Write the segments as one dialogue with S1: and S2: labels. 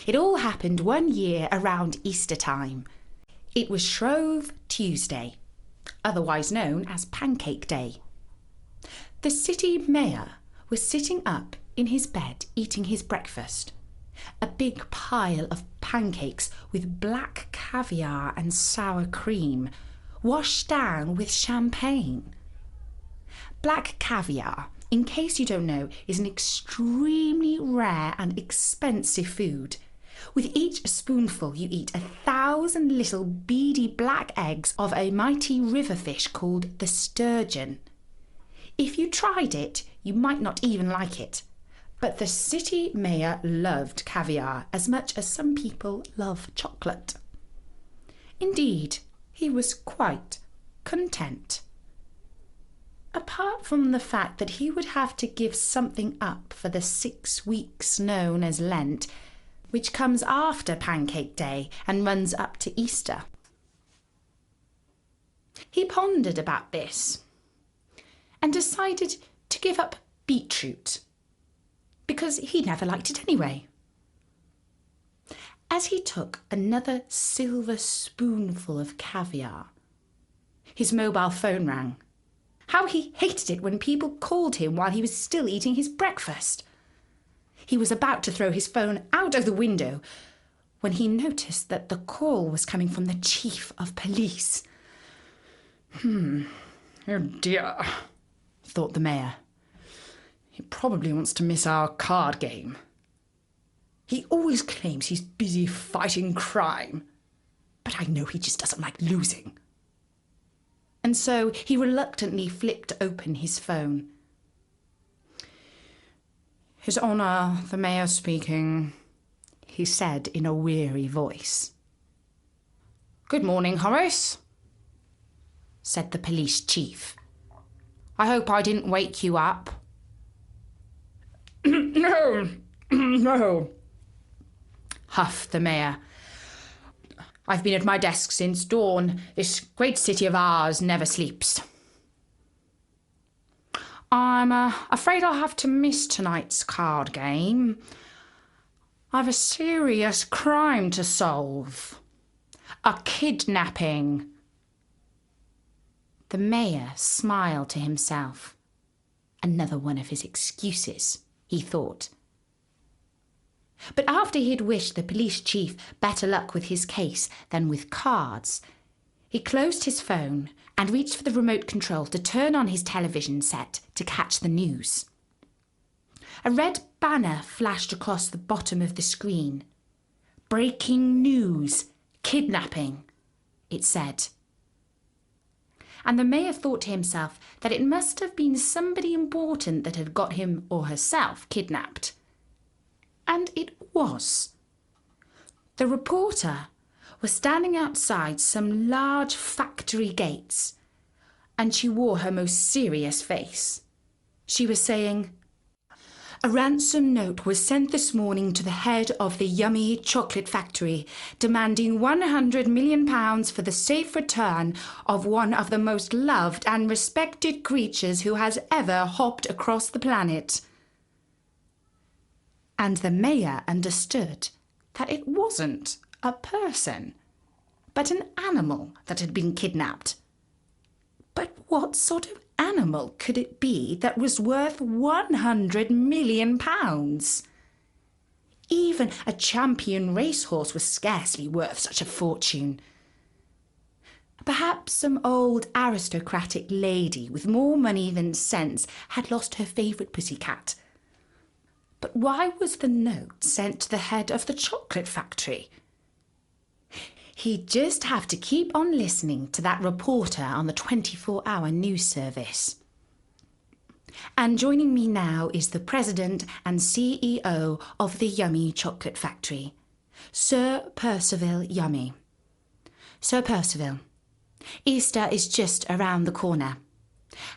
S1: It all happened one year around Easter time. It was Shrove Tuesday, otherwise known as Pancake Day. The city mayor was sitting up in his bed eating his breakfast, a big pile of pancakes with black caviar and sour cream, washed down with champagne. Black caviar, in case you don't know, is an extremely rare and expensive food. With each spoonful you eat 1,000 little beady black eggs of a mighty river fish called the sturgeon. If you tried it, you might not even like it. But the city mayor loved caviar as much as some people love chocolate. Indeed, he was quite content. Apart from the fact that he would have to give something up for the 6 weeks known as Lent, which comes after Pancake Day and runs up to Easter. He pondered about this and decided to give up beetroot, because he never liked it anyway. As he took another silver spoonful of caviar, his mobile phone rang. How he hated it when people called him while he was still eating his breakfast. He was about to throw his phone out of the window when he noticed that the call was coming from the chief of police. Oh dear, thought the mayor. He probably wants to miss our card game. He always claims he's busy fighting crime, but I know he just doesn't like losing. And so he reluctantly flipped open his phone. His Honour, the Mayor speaking, he said in a weary voice. Good morning, Horace, said the police chief. I hope I didn't wake you up. No, huffed the mayor. I've been at my desk since dawn. This great city of ours never sleeps. I'm afraid I'll have to miss tonight's card game. I've a serious crime to solve. A kidnapping. The mayor smiled to himself. Another one of his excuses, he thought. But after he had wished the police chief better luck with his case than with cards, he closed his phone and reached for the remote control to turn on his television set to catch the news. A red banner flashed across the bottom of the screen. Breaking news, kidnapping, it said. And the mayor thought to himself that it must have been somebody important that had got him or herself kidnapped. And it was. The reporter was standing outside some large factory gates, and she wore her most serious face. She was saying, "A ransom note was sent this morning to the head of the Yummy Chocolate Factory, demanding £100 million for the safe return of one of the most loved and respected creatures who has ever hopped across the planet." And the mayor understood that it wasn't a person, but an animal that had been kidnapped. But what sort of animal could it be that was worth £100 million? Even a champion racehorse was scarcely worth such a fortune. Perhaps some old aristocratic lady with more money than sense had lost her favourite pussycat. But why was the note sent to the head of the chocolate factory? He'd just have to keep on listening to that reporter on the 24-hour news service. And joining me now is the president and CEO of the Yummy Chocolate Factory, Sir Percival Yummy. Sir Percival, Easter is just around the corner.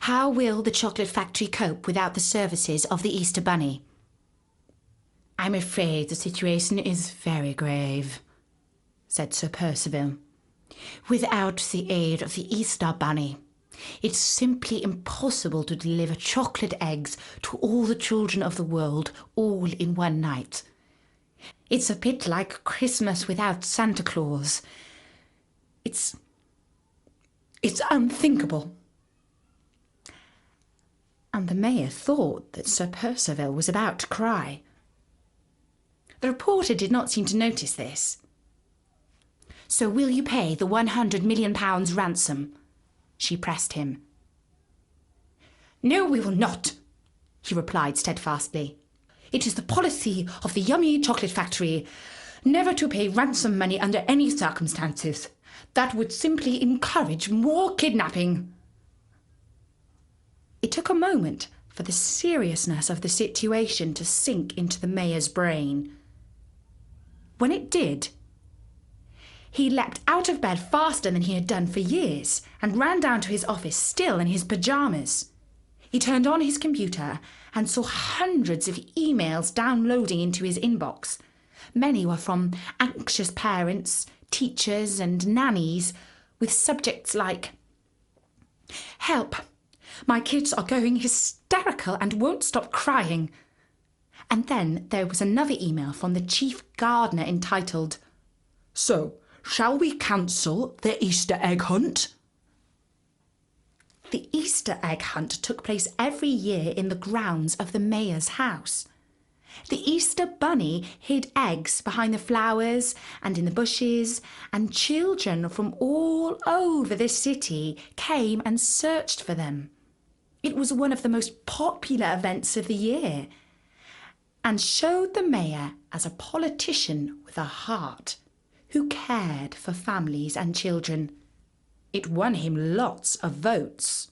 S1: How will the chocolate factory cope without the services of the Easter Bunny? I'm afraid the situation is very grave, said Sir Percival. Without the aid of the Easter Bunny, it's simply impossible to deliver chocolate eggs to all the children of the world all in one night. It's a bit like Christmas without Santa Claus. It's unthinkable." And the mayor thought that Sir Percival was about to cry. The reporter did not seem to notice this. "So will you pay the £100 million ransom?" she pressed him. "No, we will not," he replied steadfastly. "It is the policy of the Yummy Chocolate Factory never to pay ransom money under any circumstances. That would simply encourage more kidnapping." It took a moment for the seriousness of the situation to sink into the mayor's brain. When it did, he leapt out of bed faster than he had done for years and ran down to his office, still in his pyjamas. He turned on his computer and saw hundreds of emails downloading into his inbox. Many were from anxious parents, teachers, and nannies, with subjects like, "Help! My kids are going hysterical and won't stop crying." And then there was another email from the chief gardener entitled, "So, shall we cancel the Easter egg hunt?" The Easter egg hunt took place every year in the grounds of the mayor's house. The Easter bunny hid eggs behind the flowers and in the bushes, and children from all over the city came and searched for them. It was one of the most popular events of the year, and showed the mayor as a politician with a heart who cared for families and children. It won him lots of votes.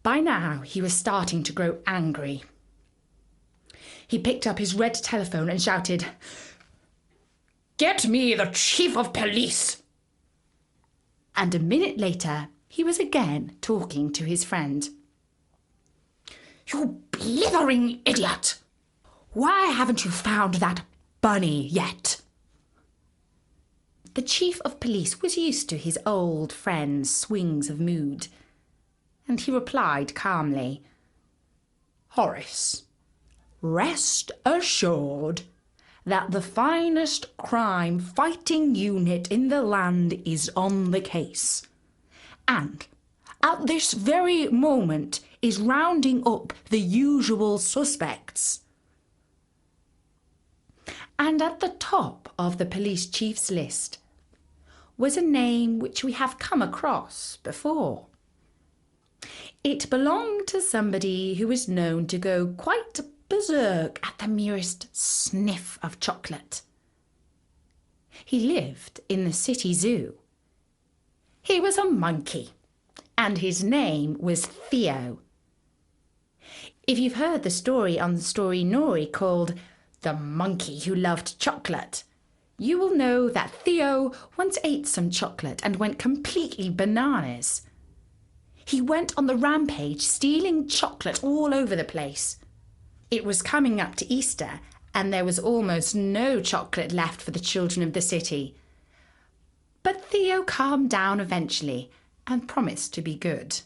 S1: By now, he was starting to grow angry. He picked up his red telephone and shouted, "Get me the chief of police!" And a minute later, he was again talking to his friend. "You blithering idiot! Why haven't you found that bunny yet?" The chief of police was used to his old friend's swings of mood, and he replied calmly, "Horace, rest assured that the finest crime-fighting unit in the land is on the case, and at this very moment is rounding up the usual suspects." And at the top of the police chief's list was a name which we have come across before. It belonged to somebody who was known to go quite berserk at the merest sniff of chocolate. He lived in the city zoo. He was a monkey, and his name was Theo. If you've heard the story on the Story Nori called The Monkey Who Loved Chocolate, you will know that Theo once ate some chocolate and went completely bananas. He went on the rampage, stealing chocolate all over the place. It was coming up to Easter, and there was almost no chocolate left for the children of the city. But Theo calmed down eventually and promised to be good.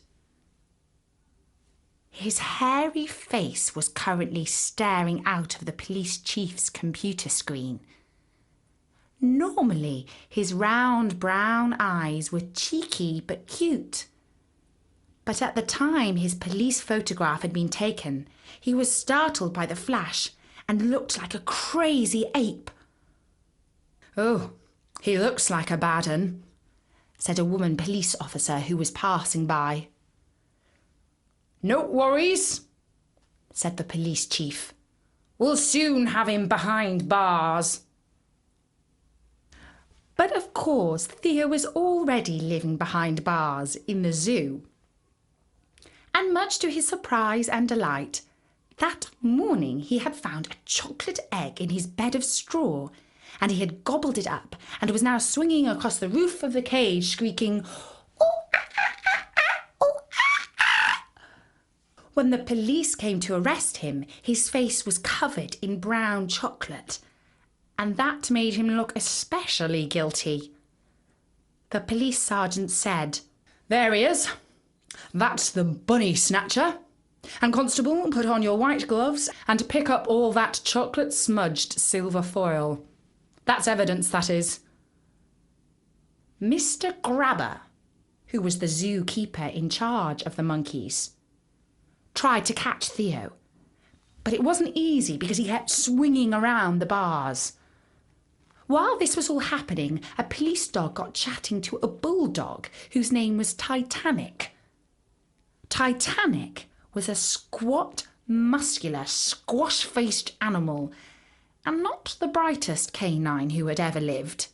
S1: His hairy face was currently staring out of the police chief's computer screen. Normally, his round brown eyes were cheeky but cute. But at the time his police photograph had been taken, he was startled by the flash and looked like a crazy ape. "Oh, he looks like a bad 'un," said a woman police officer who was passing by. "No worries," said the police chief. "We'll soon have him behind bars." But of course, Theo was already living behind bars in the zoo. And much to his surprise and delight, that morning he had found a chocolate egg in his bed of straw, and he had gobbled it up and was now swinging across the roof of the cage, squeaking, "Oh, ah, ah, ah, ah, oh, ah, ah." When the police came to arrest him, his face was covered in brown chocolate, and that made him look especially guilty. The police sergeant said, "There he is. That's the bunny snatcher. And Constable, put on your white gloves and pick up all that chocolate-smudged silver foil. That's evidence, that is. Mr. Grabber, who was the zookeeper in charge of the monkeys, tried to catch Theo, but it wasn't easy because he kept swinging around the bars. While this was all happening, a police dog got chatting to a bulldog whose name was Titanic. Titanic was a squat, muscular, squash-faced animal, and not the brightest canine who had ever lived.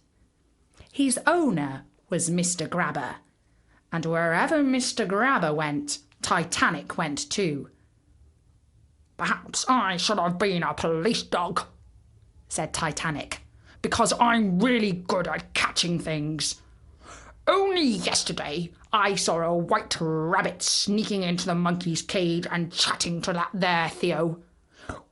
S1: His owner was Mr. Grabber, and wherever Mr. Grabber went, Titanic went too. "Perhaps I should have been a police dog," said Titanic, "because I'm really good at catching things. Only yesterday I saw a white rabbit sneaking into the monkey's cage and chatting to that there Theo.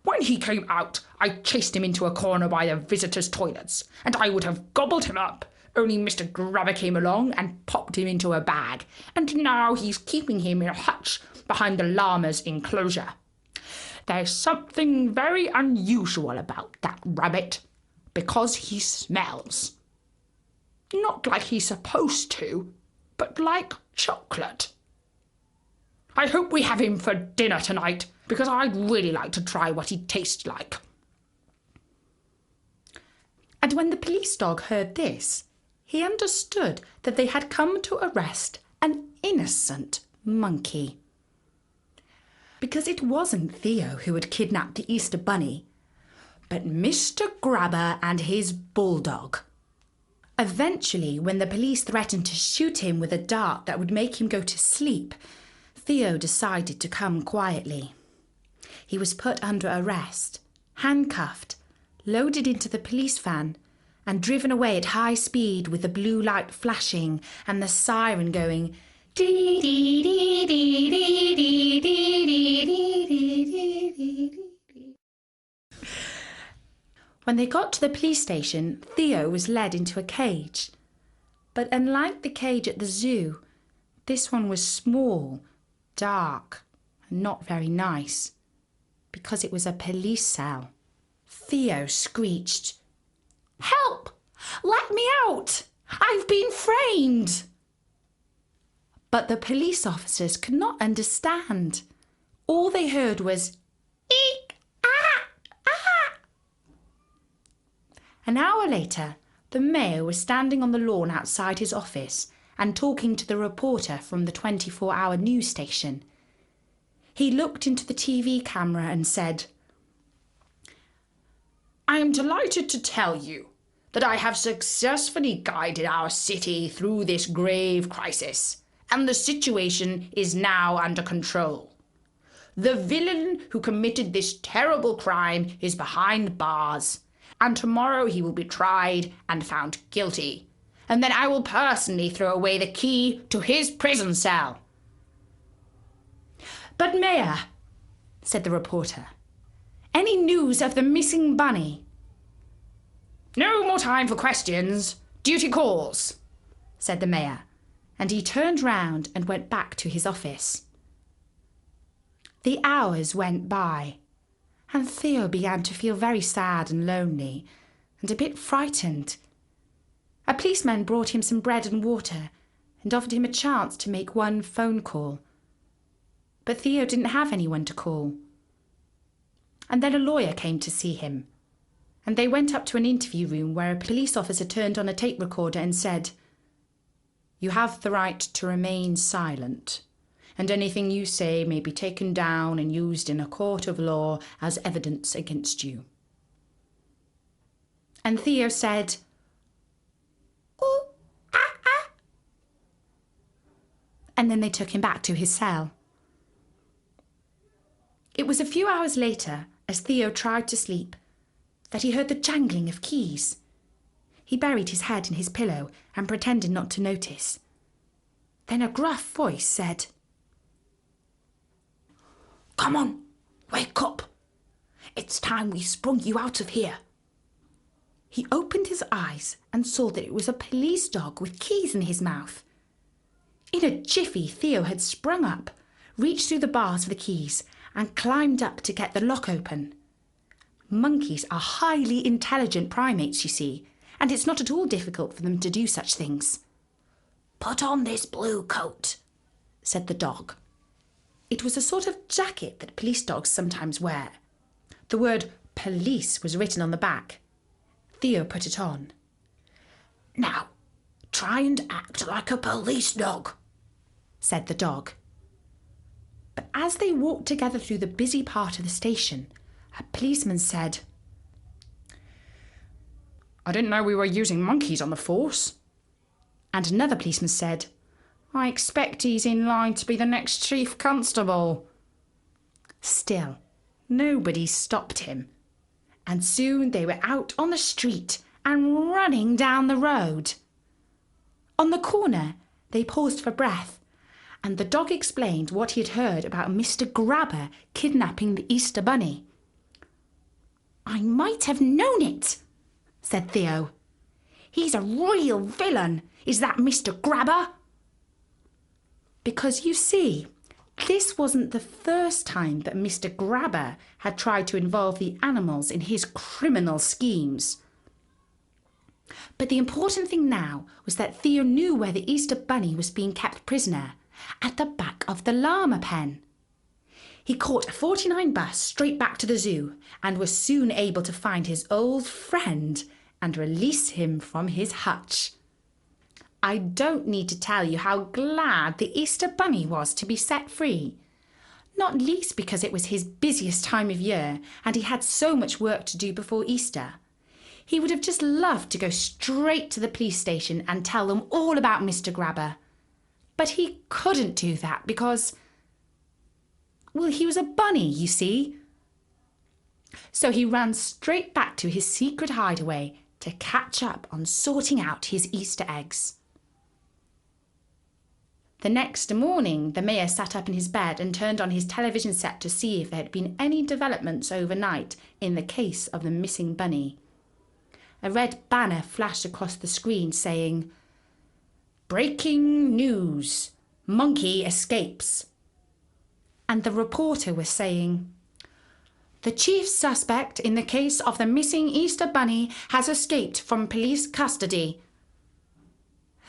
S1: When he came out, I chased him into a corner by the visitors' toilets, and I would have gobbled him up, only Mr. Grabber came along and popped him into a bag, and now he's keeping him in a hutch behind the llama's enclosure. There's something very unusual about that rabbit, because he smells. Not like he's supposed to, but like chocolate. I hope we have him for dinner tonight, because I'd really like to try what he tastes like." And when the police dog heard this, he understood that they had come to arrest an innocent monkey. Because it wasn't Theo who had kidnapped the Easter Bunny, but Mr. Grabber and his bulldog. Eventually, when the police threatened to shoot him with a dart that would make him go to sleep, Theo decided to come quietly. He was put under arrest, handcuffed, loaded into the police van, and driven away at high speed with the blue light flashing and the siren going dee dee dee dee dee dee dee dee dee. When they got to the police station, Theo was led into a cage. But unlike the cage at the zoo, this one was small, dark, and not very nice, because it was a police cell. Theo screeched, "Help! Let me out! I've been framed!" But the police officers could not understand. All they heard was, "Eek! Ah! Ah!" An hour later, the mayor was standing on the lawn outside his office and talking to the reporter from the 24-hour news station. He looked into the TV camera and said, "I am delighted to tell you that I have successfully guided our city through this grave crisis, and the situation is now under control. The villain who committed this terrible crime is behind bars, and tomorrow he will be tried and found guilty, and then I will personally throw away the key to his prison cell." "But Mayor," said the reporter, "any news of the missing bunny?" "No more time for questions. Duty calls," said the mayor, and he turned round and went back to his office. The hours went by, and Theo began to feel very sad and lonely, and a bit frightened. A policeman brought him some bread and water, and offered him a chance to make one phone call. But Theo didn't have anyone to call. And then a lawyer came to see him, and they went up to an interview room where a police officer turned on a tape recorder and said, "You have the right to remain silent, and anything you say may be taken down and used in a court of law as evidence against you." And Theo said, "Ooh, ah, ah." And then they took him back to his cell. It was a few hours later, as Theo tried to sleep, that he heard the jangling of keys. He buried his head in his pillow and pretended not to notice. Then a gruff voice said, "Come on, wake up. It's time we sprung you out of here." He opened his eyes and saw that it was a police dog with keys in his mouth. In a jiffy, Theo had sprung up, reached through the bars for the keys and climbed up to get the lock open. Monkeys are highly intelligent primates, you see, and it's not at all difficult for them to do such things. "Put on this blue coat," said the dog. It was a sort of jacket that police dogs sometimes wear. The word police was written on the back. Theo put it on. "Now, try and act like a police dog," said the dog. But as they walked together through the busy part of the station, a policeman said, "I didn't know we were using monkeys on the force." And another policeman said, "I expect he's in line to be the next chief constable." Still, nobody stopped him, and soon they were out on the street and running down the road. On the corner, they paused for breath, and the dog explained what he had heard about Mr. Grabber kidnapping the Easter Bunny. "I might have known it," said Theo. "He's a real villain, is that Mr. Grabber." Because you see, this wasn't the first time that Mr. Grabber had tried to involve the animals in his criminal schemes. But the important thing now was that Theo knew where the Easter Bunny was being kept prisoner, at the back of the llama pen. He caught a 49 bus straight back to the zoo and was soon able to find his old friend and release him from his hutch. I don't need to tell you how glad the Easter Bunny was to be set free, not least because it was his busiest time of year and he had so much work to do before Easter. He would have just loved to go straight to the police station and tell them all about Mr. Grabber. But he couldn't do that because, well, he was a bunny, you see. So he ran straight back to his secret hideaway to catch up on sorting out his Easter eggs. The next morning, the mayor sat up in his bed and turned on his television set to see if there had been any developments overnight in the case of the missing bunny. A red banner flashed across the screen saying, "Breaking news! Monkey escapes." And the reporter was saying, "The chief suspect in the case of the missing Easter Bunny has escaped from police custody."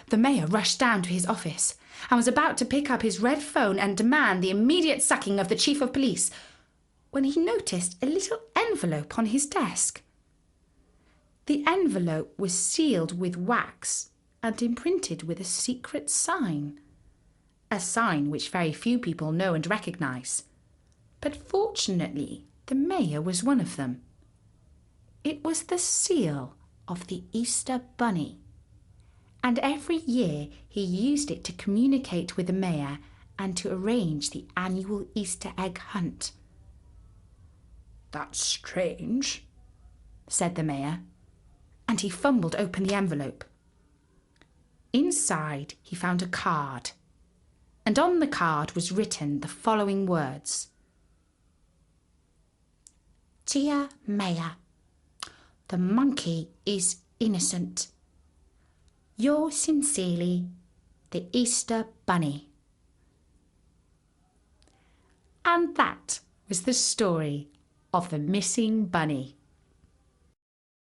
S1: The mayor rushed down to his office and was about to pick up his red phone and demand the immediate sacking of the chief of police when he noticed a little envelope on his desk. The envelope was sealed with wax and imprinted with a secret sign, a sign which very few people know and recognise. But fortunately, the mayor was one of them. It was the seal of the Easter Bunny, and every year he used it to communicate with the mayor and to arrange the annual Easter egg hunt. "That's strange," said the mayor, and he fumbled open the envelope. Inside he found a card, and on the card was written the following words: "Dear Mayor, the monkey is innocent. Yours sincerely, the Easter Bunny." And that was the story of the missing bunny.